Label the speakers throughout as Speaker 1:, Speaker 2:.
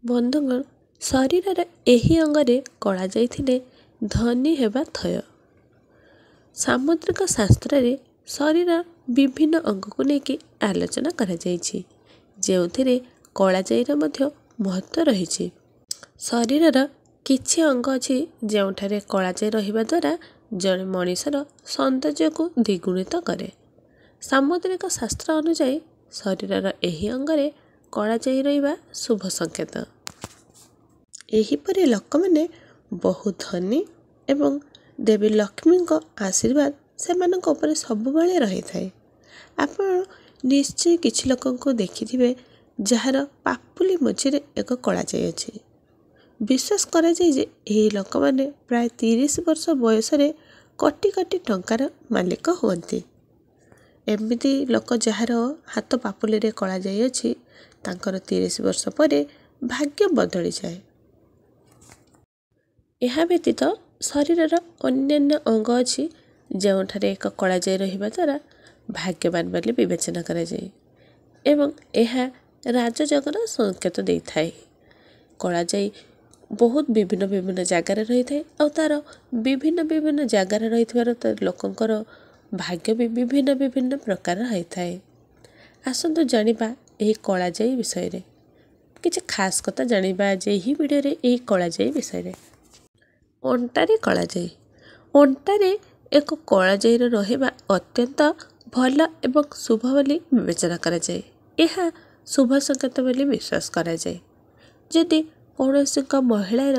Speaker 1: ବନ୍ଧୁଗଣ, ଶରୀରର ଏହି ଅଙ୍ଗରେ କଳା ଯାଇଥିଲେ ଧନୀ ହେବା ଥୟ। ସାମୁଦ୍ରିକ ଶାସ୍ତ୍ରରେ ଶରୀର ବିଭିନ୍ନ ଅଙ୍ଗକୁ ନେଇକି ଆଲୋଚନା କରାଯାଇଛି, ଯେଉଁଥିରେ କଳାଜାଇର ମଧ୍ୟ ମହତ୍ତ୍ୱ ରହିଛି। ଶରୀରର କିଛି ଅଙ୍ଗ ଅଛି ଯେଉଁଠାରେ କଳାଜାଇ ରହିବା ଦ୍ୱାରା ଜଣେ ମଣିଷର ସୌନ୍ଦର୍ଯ୍ୟକୁ ଦ୍ୱିଗୁଣିତ କରେ। ସାମୁଦ୍ରିକ ଶାସ୍ତ୍ର ଅନୁଯାୟୀ ଶରୀରର ଏହି ଅଙ୍ଗରେ କଳାଜାଇ ରହିବା ଶୁଭ ସଂକେତ। ଏହିପରି ଲୋକମାନେ ବହୁ ଧନୀ ଏବଂ ଦେବୀ ଲକ୍ଷ୍ମୀଙ୍କ ଆଶୀର୍ବାଦ ସେମାନଙ୍କ ଉପରେ ସବୁବେଳେ ରହିଥାଏ। ଆପଣ ନିଶ୍ଚୟ କିଛି ଲୋକଙ୍କୁ ଦେଖିଥିବେ ଯାହାର ପାପୁଲି ମଝିରେ ଏକ କଳାଜାଇ ଅଛି। ବିଶ୍ୱାସ କରାଯାଏ ଯେ ଏହି ଲୋକମାନେ ପ୍ରାୟ 30 ବର୍ଷ ବୟସରେ କୋଟି କୋଟି ଟଙ୍କାର ମାଲିକ ହୁଅନ୍ତି। ଏମିତି ଲୋକ ଯାହାର ହାତ ପାପୁଲିରେ କଳାଜାଇ ଅଛି, ତାଙ୍କର 30 ବର୍ଷ ପରେ ଭାଗ୍ୟ ବଦଳିଯାଏ। ଏହା ବ୍ୟତୀତ ଶରୀରର ଅନ୍ୟାନ୍ୟ ଅଙ୍ଗ ଅଛି ଯେଉଁଠାରେ ଏକ କଳାଜାଇ ରହିବା ଦ୍ୱାରା ଭାଗ୍ୟବାନ ବୋଲି ବିବେଚନା କରାଯାଏ ଏବଂ ଏହା ରାଜଯୋଗର ସଂକେତ ଦେଇଥାଏ। କଳାଜାଇ ବହୁତ ବିଭିନ୍ନ ଜାଗାରେ ରହିଥାଏ ଆଉ ତା'ର ବିଭିନ୍ନ ଜାଗାରେ ରହିଥିବାର ଲୋକଙ୍କର ଭାଗ୍ୟ ବି ବିଭିନ୍ନ ପ୍ରକାର ହୋଇଥାଏ। ଆସନ୍ତୁ ଜାଣିବା ଏହି କଳାଜାଇ ବିଷୟରେ। କିଛି ଖାସ୍ କଥା ଜାଣିବା ଆଜି ଏହି ଭିଡ଼ିଓରେ ଏହି କଳାଜାଇ ବିଷୟରେ। ଅଣ୍ଟାରେ କଳାଜାଇ। ଅଣ୍ଟାରେ ଏକ କଳାଜାଇର ରହିବା ଅତ୍ୟନ୍ତ ଭଲ ଏବଂ ଶୁଭ ବୋଲି ବିବେଚନା କରାଯାଏ। ଏହା ଶୁଭ ସଂକେତ ବୋଲି ବିଶ୍ୱାସ କରାଯାଏ। ଯଦି କୌଣସି ମହିଳାର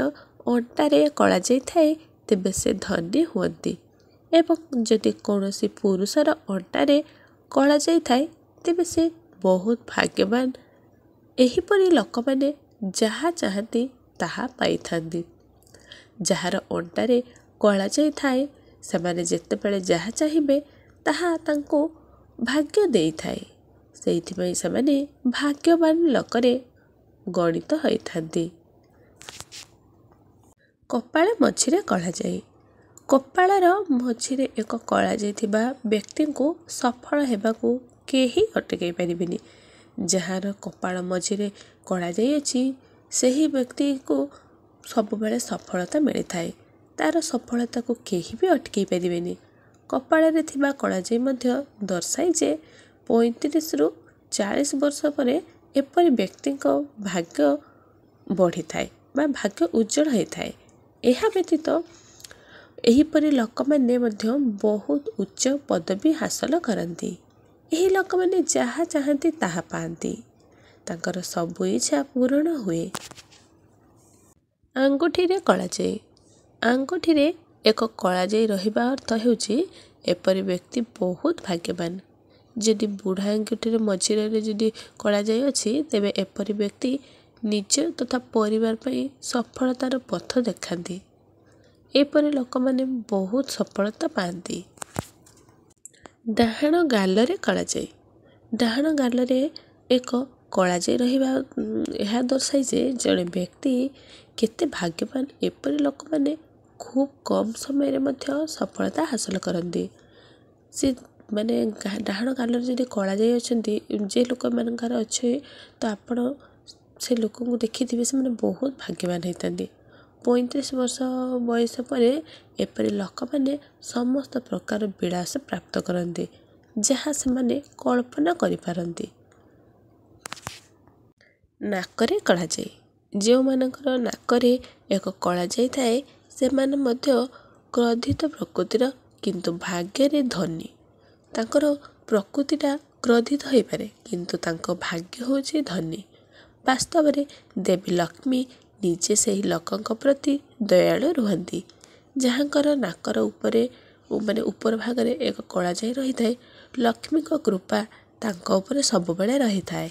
Speaker 1: ଅଣ୍ଟାରେ କଳାଜାଇ ଥାଏ, ତେବେ ସେ ଧନୀ ହୁଅନ୍ତି ଏବଂ ଯଦି କୌଣସି ପୁରୁଷର ଅଣ୍ଟାରେ କଳାଜାଇ ଥାଏ, ତେବେ ସେ ବହୁତ ଭାଗ୍ୟବାନ। ଏହିପରି ଲୋକମାନେ ଯାହା ଚାହାନ୍ତି ତାହା ପାଇଥାନ୍ତି। ଯାହାର ଅଣ୍ଟାରେ କଳାଜାଇ ଥାଏ, ସେମାନେ ଯେତେବେଳେ ଯାହା ଚାହିଁବେ ତାହା ତାଙ୍କୁ ଭାଗ୍ୟ ଦେଇଥାଏ। ସେଇଥିପାଇଁ ସେମାନେ ଭାଗ୍ୟବାନ ଲୋକରେ ଗଣିତ ହୋଇଥାନ୍ତି। କପାଳ ମଝିରେ କଳାଜାଇ। କପାଳର ମଝିରେ ଏକ କଳାଜାଇ ଥିବା ବ୍ୟକ୍ତିଙ୍କୁ ସଫଳ ହେବାକୁ କେହି ଅଟକାଇ ପାରିବେନି। ଯାହାର କପାଳ ମଝିରେ କଳାଜାଇ ଅଛି, ସେହି ବ୍ୟକ୍ତିକୁ ସବୁବେଳେ ସଫଳତା ମିଳିଥାଏ। ତା'ର ସଫଳତାକୁ କେହି ବି ଅଟକାଇ ପାରିବେନି। କପାଳରେ ଥିବା କଳାଜାଇ ମଧ୍ୟ ଦର୍ଶାଏ ଯେ 35ରୁ 40 ବର୍ଷ ପରେ ଏପରି ବ୍ୟକ୍ତିଙ୍କ ଭାଗ୍ୟ ବଢ଼ିଥାଏ ବା ଭାଗ୍ୟ ଉଜ୍ଜଳ ହୋଇଥାଏ। ଏହା ବ୍ୟତୀତ ଏହିପରି ଲୋକମାନେ ମଧ୍ୟ ବହୁତ ଉଚ୍ଚ ପଦବୀ ହାସଲ କରନ୍ତି। ଏହି ଲୋକମାନେ ଯାହା ଚାହାନ୍ତି ତାହା ପାଆନ୍ତି। ତାଙ୍କର ସବୁ ଇଚ୍ଛା ପୂରଣ ହୁଏ। ଆଙ୍ଗୁଠିରେ କଳାଜାଇ। ଆଙ୍ଗୁଠିରେ ଏକ କଳାଜାଇ ରହିବା ଅର୍ଥ ହେଉଛି ଏପରି ବ୍ୟକ୍ତି ବହୁତ ଭାଗ୍ୟବାନ। ଯଦି ବୁଢ଼ା ଆଙ୍ଗୁଠିର ମଝିରେ ଯଦି କଳାଜାଇ ଅଛି, ତେବେ ଏପରି ବ୍ୟକ୍ତି ନିଜ ତଥା ପରିବାର ପାଇଁ ସଫଳତାର ପଥ ଦେଖାନ୍ତି। ଏପରି ଲୋକମାନେ ବହୁତ ସଫଳତା ପାଆନ୍ତି। ଡାହାଣ ଗାଲରେ କଳାଜାଇ। ଡାହାଣ ଗାଲରେ ଏକ କଳାଜାଇ ରହିବା ଏହା ଦର୍ଶାଏ ଯେ ଜଣେ ବ୍ୟକ୍ତି କେତେ ଭାଗ୍ୟବାନ। ଏପରି ଲୋକମାନେ ଖୁବ୍ କମ୍ ସମୟରେ ମଧ୍ୟ ସଫଳତା ହାସଲ କରନ୍ତି। ସେ ମାନେ ଡାହାଣ ଗାଲରେ ଯଦି କଳାଜାଇ ଅଛନ୍ତି, ଯେ ଲୋକମାନଙ୍କର ଅଛି, ତ ଆପଣ ସେ ଲୋକଙ୍କୁ ଦେଖିଥିବେ, ସେମାନେ ବହୁତ ଭାଗ୍ୟବାନ ହୋଇଥାନ୍ତି। 35 ବର୍ଷ ବୟସ ପରେ ଏପରି ଲୋକମାନେ ସମସ୍ତ ପ୍ରକାର ବିଳାସ ପ୍ରାପ୍ତ କରନ୍ତି, ଯାହା ସେମାନେ କଳ୍ପନା କରିପାରନ୍ତି। ନାକରେ କଳାଜାଇ। ଯେଉଁମାନଙ୍କର ନାକରେ ଏକ କଳାଜାଇ ଥାଏ, ସେମାନେ ମଧ୍ୟ କ୍ରୋଧିତ ପ୍ରକୃତିର କିନ୍ତୁ ଭାଗ୍ୟରେ ଧନୀ। ତାଙ୍କର ପ୍ରକୃତିଟା କ୍ରୋଧିତ ହୋଇପାରେ, କିନ୍ତୁ ତାଙ୍କ ଭାଗ୍ୟ ହେଉଛି ଧନୀ। ବାସ୍ତବରେ ଦେବୀ ଲକ୍ଷ୍ମୀ ନିଜେ ସେହି ଲୋକଙ୍କ ପ୍ରତି ଦୟାଳୁ ରୁହନ୍ତି। ଯାହାଙ୍କର ନାକର ଉପର ଭାଗରେ ଏକ କଳାଜାଇ ରହିଥାଏ, ଲକ୍ଷ୍ମୀଙ୍କ କୃପା ତାଙ୍କ ଉପରେ ସବୁବେଳେ ରହିଥାଏ।